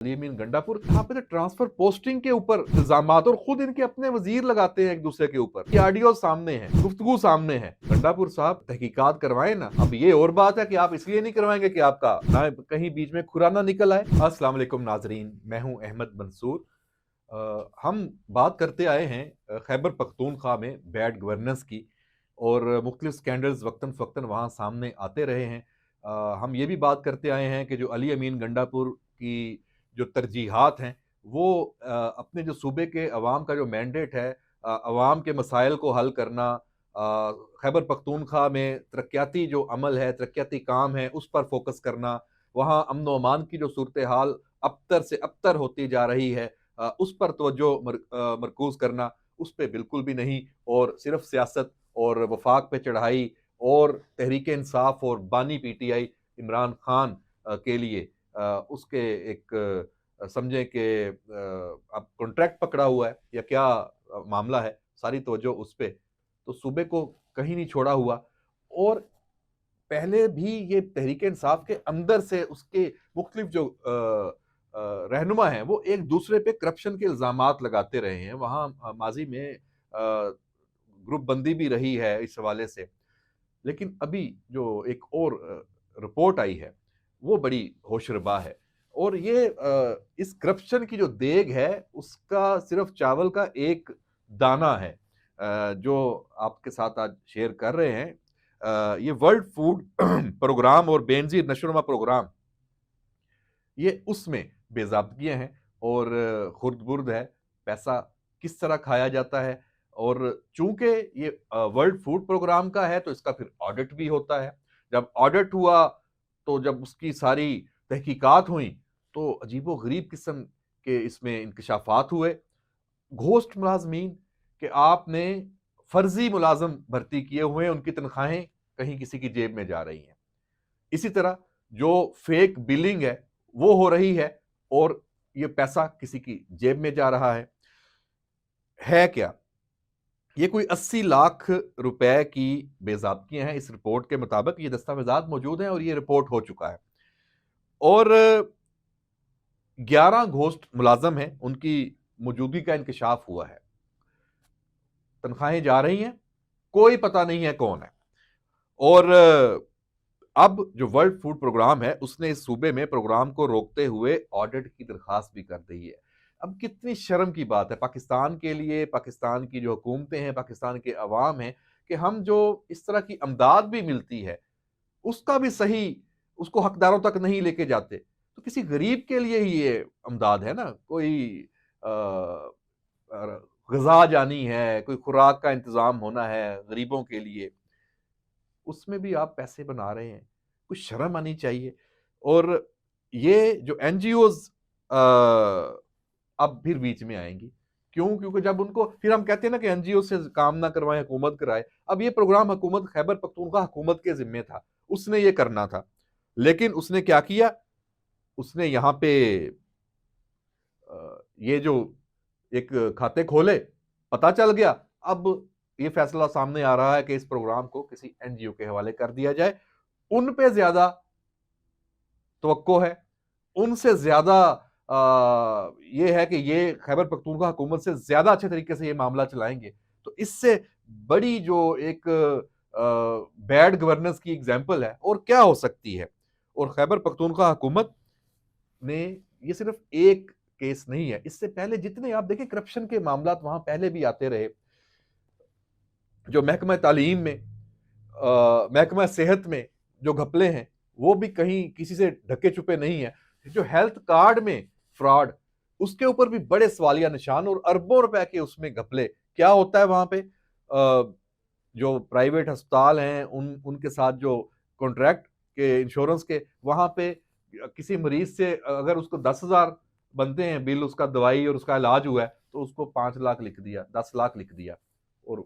अली अमीन गंडापुर, यहाँ पे तो ट्रांसफर पोस्टिंग के ऊपर इल्जामात और खुद इनके अपने वजीर लगाते हैं एक दूसरे के ऊपर। ये ऑडियो सामने है, गुफ्तगू सामने है। गंडापुर साहब तहकीकात करवाएं ना। अब ये और बात है कि आप इसलिए नहीं करवाएंगे कि आपका ना कहीं बीच में खुराना निकल आए। अस्सलाम वालेकुम नाजरीन, मैं हूं अहमद मंसूर। हम बात करते आए हैं खैबर पख्तूनख्वा में बैड गवर्नेंस की, और मुख्तलिफ स्कैंडल्स वक्तन फ़वक्तन वहाँ सामने आते रहे हैं। हम ये भी बात करते आए हैं कि जो अली अमीन गंडापुर की जो तरजीहात हैं वो अपने जो सूबे के अवाम का जो मैंडेट है, अवाम के मसाइल को हल करना, खैबर पख्तूनख्वा में तरक्याती जो अमल है, तरक्याती काम है, उस पर फोकस करना, वहाँ अमन व अमान की जो सूरत हाल अबतर से अबतर होती जा रही है, उस पर तवज्जो मरकूज़ करना, उस पर बिल्कुल भी नहीं। और सिर्फ सियासत और वफाक पे चढ़ाई और तहरीक इंसाफ और बानी पीटीआई इमरान खान के लिए उसके एक समझें कि अब कॉन्ट्रैक्ट पकड़ा हुआ है या क्या मामला है, सारी तवज्जो उस पे। तो सूबे को कहीं नहीं छोड़ा हुआ। और पहले भी ये तहरीक इंसाफ के अंदर से उसके मुख्तलिफ जो रहनुमा हैं वो एक दूसरे पे करप्शन के इल्जामात लगाते रहे हैं। वहाँ माजी में ग्रुप बंदी भी रही है इस हवाले से। लेकिन अभी जो एक और रिपोर्ट आई है वो बड़ी होशरुबा है। और ये इस करप्शन की जो देग है उसका सिर्फ चावल का एक दाना है, जो आपके साथ आज शेयर कर रहे हैं। ये वर्ल्ड फूड प्रोग्राम और बेनजीर नशोनुमा प्रोग्राम, ये उसमें बेज़ाब्तियाँ हैं और खुर्द-बुर्द है, पैसा किस तरह खाया जाता है। और चूँकि ये वर्ल्ड फूड प्रोग्राम का है तो इसका फिर ऑडिट भी होता है। जब ऑडिट हुआ तो जब उसकी सारी तहकीकात हुई तो अजीबो-गरीब किस्म के इसमें इंकशाफात हुए। घोस्ट मुलाज़मीन कि आपने फर्जी मुलाज़िम भर्ती किए हुए हैं, उनकी तनख्वाहें कहीं किसी की जेब में जा रही हैं। इसी तरह जो फेक बिलिंग है वो हो रही है और ये पैसा किसी की जेब में जा रहा है क्या? ये कोई 80 लाख रुपए की बेज़ाब्तियां हैं इस रिपोर्ट के मुताबिक। ये दस्तावेजात मौजूद हैं और ये रिपोर्ट हो चुका है। और 11 घोस्ट मुलाजम हैं, उनकी मौजूदगी का इंकशाफ हुआ है। तनख्वाहें जा रही हैं, कोई पता नहीं है कौन है। और अब जो वर्ल्ड फूड प्रोग्राम है उसने इस सूबे में प्रोग्राम को रोकते हुए ऑडिट की दरखास्त भी कर दी है। अब कितनी शर्म की बात है पाकिस्तान के लिए, पाकिस्तान की जो हुकूमतें हैं, पाकिस्तान के अवाम हैं, कि हम जो इस तरह की अमदाद भी मिलती है उसका भी सही उसको हकदारों तक नहीं लेके जाते। तो किसी गरीब के लिए ही ये अमदाद है ना, कोई गजा जानी है, कोई खुराक का इंतजाम होना है गरीबों के लिए, उसमें भी आप पैसे बना रहे हैं। कुछ शर्म आनी चाहिए। और ये जो एनजीओज अब फिर बीच में आएंगी। क्यों? क्योंकि जब उनको फिर हम कहते हैं ना कि एनजीओ से काम ना करवाएं, हुकूमत कराए। अब ये प्रोग्राम हुकूमत खैबर पख्तूनख्वा हुकूमत के जिम्मे था, उसने ये करना था। लेकिन उसने क्या किया, उसने यहाँ पे ये जो एक खाते खोले, पता चल गया। अब ये फैसला सामने आ रहा है कि इस प्रोग्राम को किसी एनजीओ के हवाले कर दिया जाए। उन पे ज्यादा तवक्को है, उनसे ज्यादा ये है कि ये खैबर पख्तूनख्वा हुकूमत से ज्यादा अच्छे तरीके से ये मामला चलाएंगे। तो इससे बड़ी जो एक बैड गवर्नेंस की एग्जाम्पल है और क्या हो सकती है। और खैबर पख्तूनख्वा हुकूमत ने ये सिर्फ एक केस नहीं है, इससे पहले जितने आप देखें करप्शन के मामला वहां पहले भी आते रहे। जो महकमा तालीम में, महकमा सेहत में जो घपले हैं वो भी कहीं किसी से ढके छुपे नहीं है। जो हेल्थ कार्ड में फ्रॉड, उसके ऊपर भी बड़े सवालिया निशान और अरबों रुपए के उसमें घपले। क्या होता है वहां पे, जो प्राइवेट अस्पताल हैं उनके साथ जो कॉन्ट्रैक्ट के इंश्योरेंस के, वहां पे किसी मरीज से अगर उसको 10,000 बनते हैं बिल, उसका दवाई और उसका इलाज हुआ है, तो उसको 5 लाख लिख दिया, 10 लाख लिख दिया। और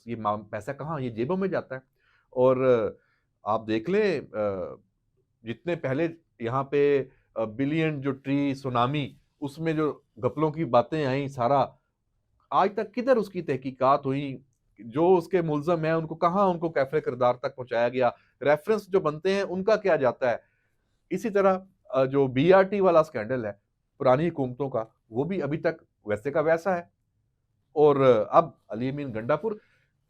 ये पैसा कहाँ, ये जेबों में जाता है। और आप देख लें जितने पहले यहाँ पे बिलियन जो ट्री सुनामी, उसमें जो घपलों की बातें आई, सारा आज तक किधर उसकी तहकीकात हुई, जो उसके मुल्जम है उनको कहाँ, उनको कैफे किरदार तक पहुंचाया गया, रेफरेंस जो बनते हैं उनका क्या जाता है। इसी तरह جو BRT والا اسکینڈل ہے پرانی حکومتوں کا، وہ بھی ابھی تک ویسے کا ویسا ہے۔ اور اب علی امین گنڈا پور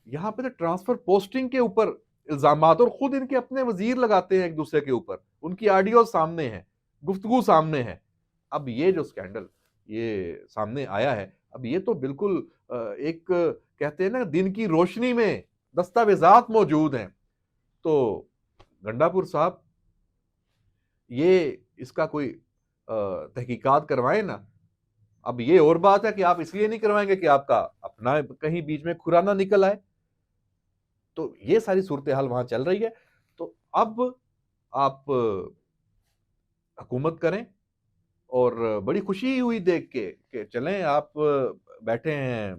یہاں پہ تو ٹرانسفر پوسٹنگ کے اوپر الزامات، اور خود ان کے اپنے وزیر لگاتے ہیں ایک دوسرے کے اوپر، ان کی آڈیو سامنے ہیں، گفتگو سامنے ہے۔ اب یہ جو اسکینڈل یہ سامنے آیا ہے، اب یہ تو بالکل ایک کہتے ہیں نا دن کی روشنی میں دستاویزات موجود ہیں۔ تو گنڈا پور صاحب یہ اس کا کوئی تحقیقات کروائیں نا۔ اب یہ اور بات ہے کہ آپ اس لیے نہیں کروائیں گے کہ آپ کا اپنا کہیں بیچ میں کھرا نہ نکل آئے، تو یہ ساری صورتحال وہاں چل رہی ہے۔ تو اب آپ حکومت کریں، اور بڑی خوشی ہوئی دیکھ کے کہ چلیں آپ بیٹھے ہیں،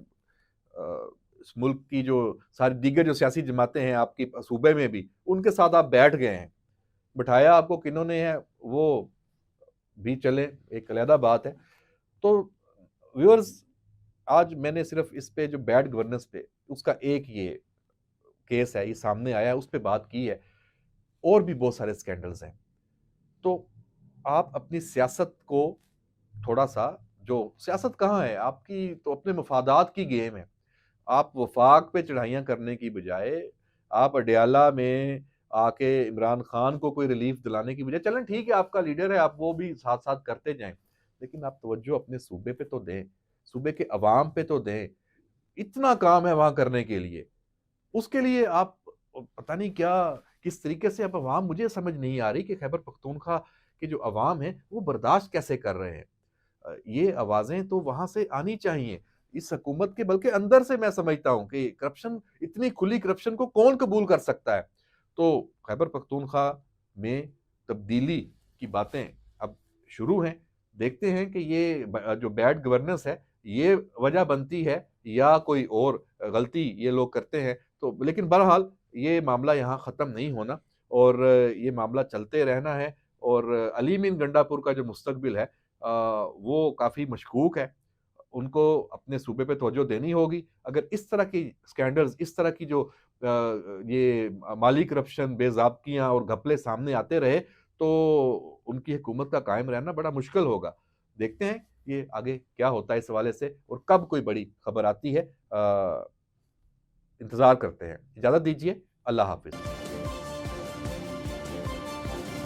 اس ملک کی جو ساری دیگر جو سیاسی جماعتیں ہیں آپ کی صوبے میں بھی، ان کے ساتھ آپ بیٹھ گئے ہیں۔ بٹھایا آپ کو کنہوں نے ہے وہ بھی چلے ایک علیحدہ بات ہے۔ تو ویورز، آج میں نے صرف اس پہ جو بیڈ گورننس پہ اس کا ایک یہ کیس ہے، یہ سامنے آیا ہے، اس پہ بات کی ہے۔ اور بھی بہت سارے سکینڈلز ہیں۔ تو آپ اپنی سیاست کو تھوڑا سا، جو سیاست کہاں ہے آپ کی، تو اپنے مفادات کی گیم ہے۔ آپ وفاق پہ چڑھائیاں کرنے کی بجائے، آپ اڈیالہ میں آ کے عمران خان کو کوئی ریلیف دلانے کی بجائے، چلیں ٹھیک ہے آپ کا لیڈر ہے، آپ وہ بھی ساتھ ساتھ کرتے جائیں، لیکن آپ توجہ اپنے صوبے پہ تو دیں، صوبے کے عوام پہ تو دیں۔ اتنا کام ہے وہاں کرنے کے لیے، اس کے لیے آپ پتہ نہیں کیا کس طریقے سے اب عوام، مجھے سمجھ نہیں آ رہی کہ خیبر پختونخوا کے جو عوام ہیں وہ برداشت کیسے کر رہے ہیں۔ یہ آوازیں تو وہاں سے آنی چاہیے اس حکومت کے، بلکہ اندر سے میں سمجھتا ہوں کہ کرپشن، اتنی کھلی کرپشن کو کون قبول کر سکتا ہے۔ تو خیبر پختونخوا میں تبدیلی کی باتیں اب شروع ہیں۔ دیکھتے ہیں کہ یہ جو بیڈ گورننس ہے یہ وجہ بنتی ہے یا کوئی اور غلطی یہ لوگ کرتے ہیں۔ تو لیکن بہرحال یہ معاملہ یہاں ختم نہیں ہونا، اور یہ معاملہ چلتے رہنا ہے۔ اور علی امین گنڈا پور کا جو مستقبل ہے وہ کافی مشکوک ہے۔ ان کو اپنے صوبے پہ توجہ دینی ہوگی۔ اگر اس طرح کی سکینڈلز، اس طرح کی جو یہ مالی کرپشن، بے ضابطگیاں اور گھپلے سامنے آتے رہے تو ان کی حکومت کا قائم رہنا بڑا مشکل ہوگا۔ دیکھتے ہیں یہ آگے کیا ہوتا ہے اس حوالے سے، اور کب کوئی بڑی خبر آتی ہے، انتظار کرتے ہیں۔ اجازت دیجیے، اللہ حافظ۔